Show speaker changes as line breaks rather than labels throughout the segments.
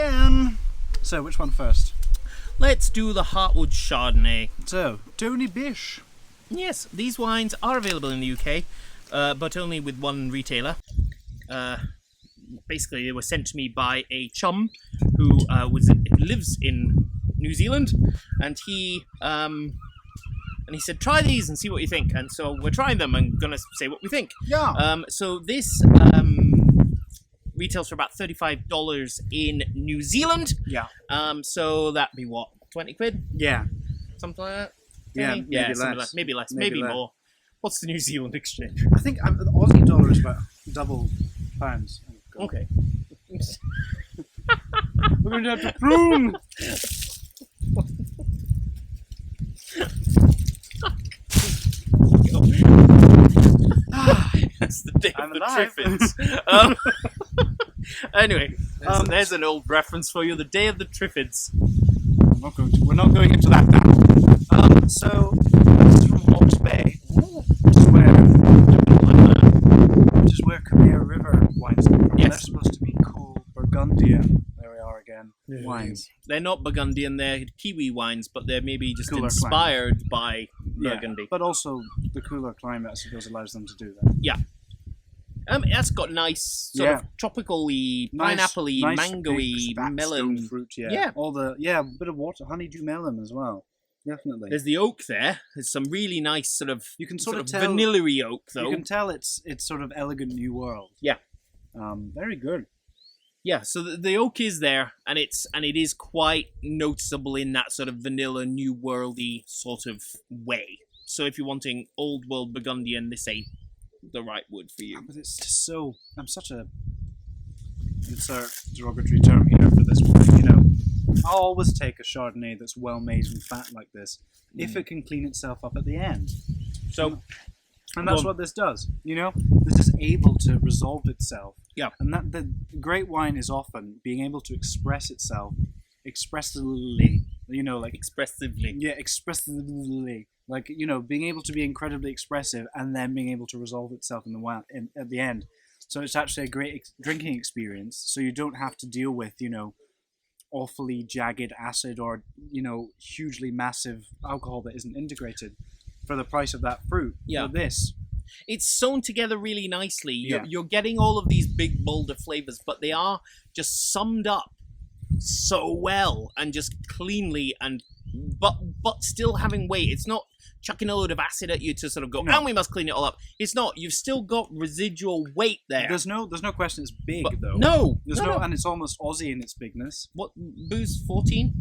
again. So, which one first?
Let's do the Heartwood Chardonnay.
So, Tony Bish.
Yes, these wines are available in the UK, but only with one retailer. Basically, they were sent to me by a chum who lives in New Zealand, and he said, try these and see what you think. And so we're trying them and going to say what we think.
Yeah.
So this retails for about $35 in New Zealand.
Yeah.
So that'd be what, 20 quid?
Yeah.
Something like that?
Yeah, maybe
something
less.
like, maybe less,
Maybe
maybe
less.
more. What's the New Zealand exchange?
I think the Aussie dollar is about double pounds. Oh, God.
Okay.
We're going to have to prune.
That's the day
I'm
of the
alive.
Triffids. Anyway, there's an old reference for you. The day of the Triffids.
We're not going into that now. So, this is from Hawke's Bay, which is where Khmer River wines come from.
Yes.
They're supposed to be cool Burgundian. There we are again.
Yeah.
Wines.
They're not Burgundian, they're Kiwi wines, but they're maybe just
Cooler
inspired by Burgundy.
Yeah, but also the cooler climate, I suppose, allows them to do that.
Yeah. That's got nice, sort of tropical-y, pineapple-y,
nice
mango-y,
big fat
melon.
stone fruit,
Yeah.
All the a bit of water, honeydew melon as well. Definitely.
There's the oak there. There's some really nice sort of,
You can sort of tell-
vanilla-y oak, though.
You can tell it's sort of elegant new world.
Yeah.
Very good.
Yeah, so the oak is there, and it is quite noticeable in that sort of vanilla, new worldy sort of way. So if you're wanting old world Burgundian, this ain't the right wood for you.
But it's just so. I'm such a. Insert derogatory term here for this one. You know, I'll always take a Chardonnay that's well made and fat like this if it can clean itself up at the end.
So,
and that's what this does. You know, this is able to resolve itself.
Yeah.
And that the great wine is often being able to express itself expressively. You know, like
expressively.
Yeah, expressively. Like, you know, being able to be incredibly expressive and then being able to resolve itself at the end. So it's actually a great drinking experience. So you don't have to deal with, you know, awfully jagged acid or, you know, hugely massive alcohol that isn't integrated for the price of that fruit.
Yeah.
For this.
It's sewn together really nicely.
Yeah.
You're getting all of these big, bolder flavors, but they are just summed up so well and just cleanly and but still having weight. It's not chucking a load of acid at you to sort of go, and we must clean it all up. It's not. You've still got residual weight there.
There's no question it's big, though.
No.
And it's almost Aussie in its bigness.
What, booze, 14?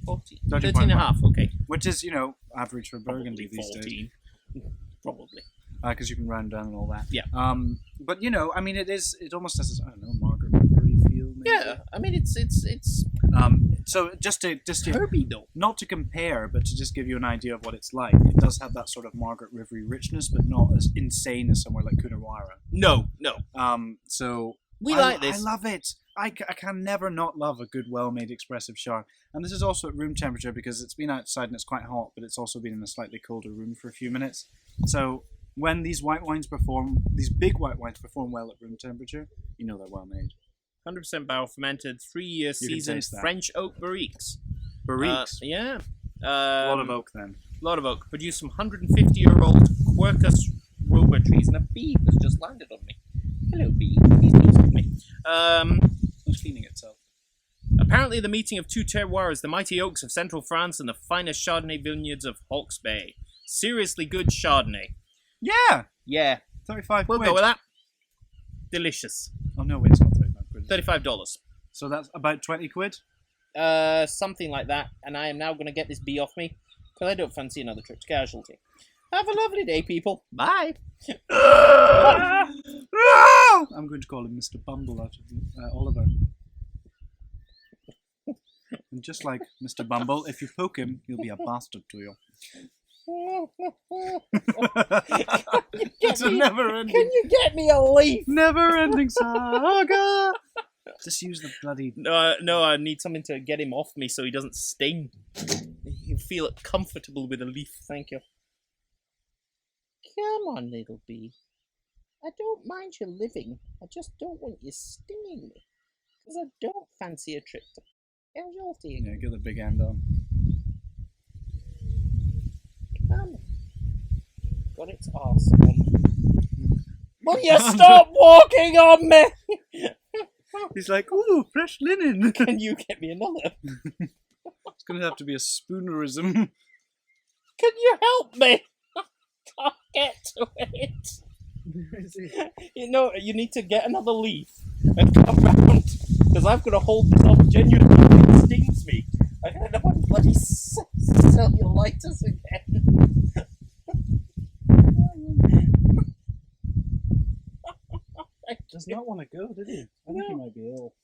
14?
13.5.
13 and a half, okay.
Which is, you know, average for Burgundy
Probably
these
14.
days.
Probably.
Because you can round down and all that.
Yeah.
But, you know, I mean, it almost has this, I don't know, Margaret River-y feel, maybe?
Yeah, I mean, it's
so just to
herby, though.
Not to compare, but to just give you an idea of what it's like. It does have that sort of Margaret River-y richness, but not as insane as somewhere like Coonawarra.
No.
So
We like this.
I love it. I can never not love a good, well-made, expressive Chard. And this is also at room temperature because it's been outside and it's quite hot, but it's also been in a slightly colder room for a few minutes. So when these big white wines perform well at room temperature, you know they're well made.
100% barrel fermented, 3-year seasoned
taste that.
French oak barriques.
Barriques.
Yeah.
A lot of oak then.
A lot of oak. Produced from 150-year-old Quercus robur trees, and a bee has just landed on me. Hello, bee. Please don't sting me.
It's cleaning itself.
Apparently the meeting of two terroirs, the mighty oaks of central France and the finest Chardonnay vineyards of Hawke's Bay. Seriously good Chardonnay.
Yeah!
Yeah.
35
We'll
quid.
go with that. Delicious.
Oh, no, wait, it's not 35 quid.
$35.
So that's about 20 quid?
Something like that. And I am now going to get this bee off me, because I don't fancy another trip to Casualty. Have a lovely day, people. Bye.
I'm going to call him Mr Bumble out of Oliver. And just like Mr Bumble, if you poke him, he'll be a bastard to you. It's a never-ending...
Can you get me a leaf?
Never-ending saga! Just use the bloody...
No, I need something to get him off me so he doesn't sting. He'll feel comfortable with a leaf, thank you. Come on, little bee. I don't mind you living. I just don't want you stinging me. Because I don't fancy a trip to Casualty.
Yeah, get the big end on.
Got its arse on. Will you stop walking on me?
He's like, ooh, fresh linen.
Can you get me another?
It's going to have to be a spoonerism.
Can you help me? I can't get to it. You know, you need to get another leaf and come round. Because I've got to hold this up genuinely. It stings me. I don't know what bloody cellulitis again.
Does not want to go, did he? I think he might be ill.